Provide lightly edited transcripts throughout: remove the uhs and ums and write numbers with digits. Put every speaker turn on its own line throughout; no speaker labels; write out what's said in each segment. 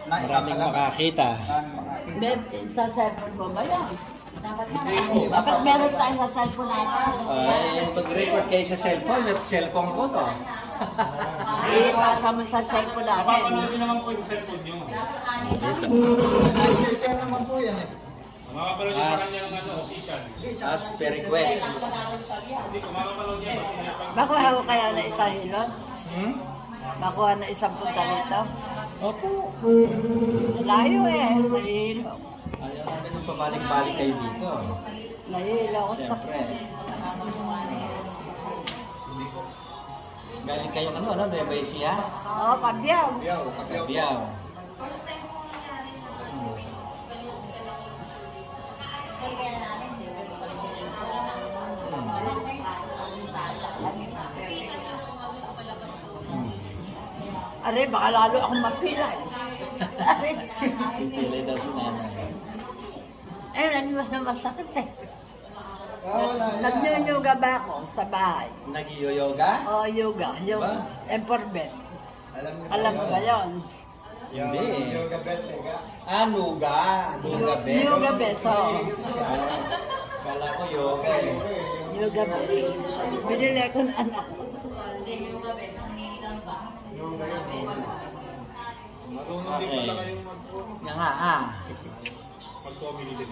Maraming makakita.
Sa cellphone mo ba yan? Bakit meron tayo sa cellphone natin?
Ay, mag-record kayo sa cellphone at cellphone ko to.
Ipasa mo sa cellphone natin.
Papanood naman po yung cellphone nyo.
Share naman po yan eh.
Makapanood yung kanyang official.
As per request.
Hindi ko makapanood yan.
Makuha ko kaya na isang hilot? Makuha na isang punta rito?
Opo.
Layo eh, mahilo.
Ayaw natin yung pabalik-balik kayo dito.
Mahilo ko sa...
Siyempre. Galing kayo ano, Nueva Ecija?
Oo, Pabiyaw.
Kabiyaw.
Aray, baka lalo akong mapilay.
Pipilay daw si nanay.
Eh, naniwas na masakit eh. Nag-yoga ba ako sa bahay?
Nag-yoga?
Oo, yoga. Yung empowerment. Alam mo ba yun?
Hindi.
Yoga best ega.
Nuga. Nuga best.
Yoga best, oo.
Kala ko yoga eh.
Yoga best. Binili ko ng anak ko.
Marunong din pala kayong
Yan nga,
mag-comedy din.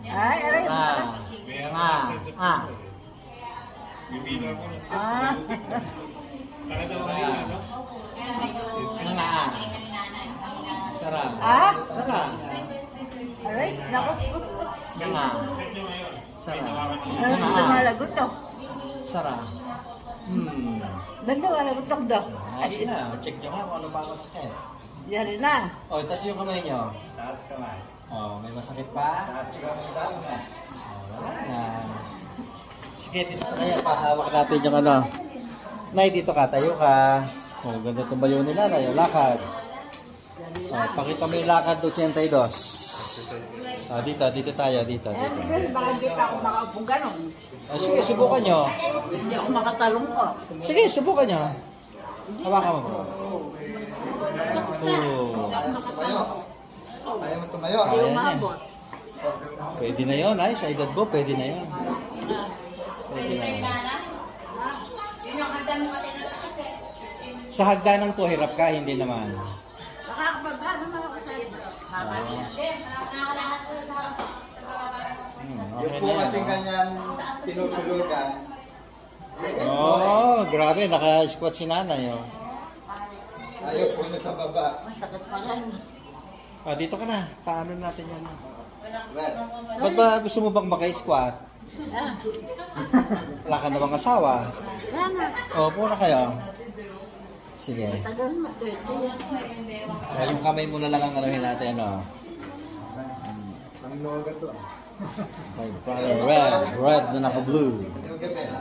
Ay, aray.
Yan nga,
Bibila ko.
Ah.
Para daw kayo, ano?
Yan nga. Sarap.
Ah?
Sarap.
Aray, naku.
Yan nga.
Check nyo ngayon.
Sarap.
Ay, lumalagot to.
Sarap.
Ba't lumalagot to daw?
Ayos na. Check nyo nga kung ano ba ang masakit.
Yari na.
O, tas yung kamay nyo.
Taas kamay.
O, may masakit pa?
Taas kamay daw na.
Wala na. Sige, dito kaya. Pahawak natin yung ano. Nay, dito ka. Tayo ka. O, ganda tumayo ni nanay. O, lakad. O, pakita mo yung lakad 82. O, dito tayo. Dito.
Baka hindi pa ako makaupong ganon.
O, sige, subukan nyo.
Hindi ako makatalong ko.
Sige, subukan nyo. Hawakan mo.
Ayaw mo tumayo.
Hindi
Ayan
umabot.
Pwede na yun, ay. Sa edad mo, pwede na yun. Pwede na yun. Sa hagdanan po, hirap ka, hindi naman.
Nakakababa naman ako sa ito.
Yung po kasing ganyan tinutulugan.
Oh, grabe, naka-squat si nanay. Oh.
Ayaw po niya sa baba.
Masakit pa yan.
Ah, dito ka na. Paano natin yan?
Rest.
Ba't ba gusto mo bang maka-squat?
Ah,
Wala ka na bang asawa?
yan na.
Opo na kayo. Sige.
Tagal mo. 20 years.
Ah, yung kamay mo na lang ang anuhin natin, ano?
Ang noga to.
Okay, red na naka-blue.
Yoga best.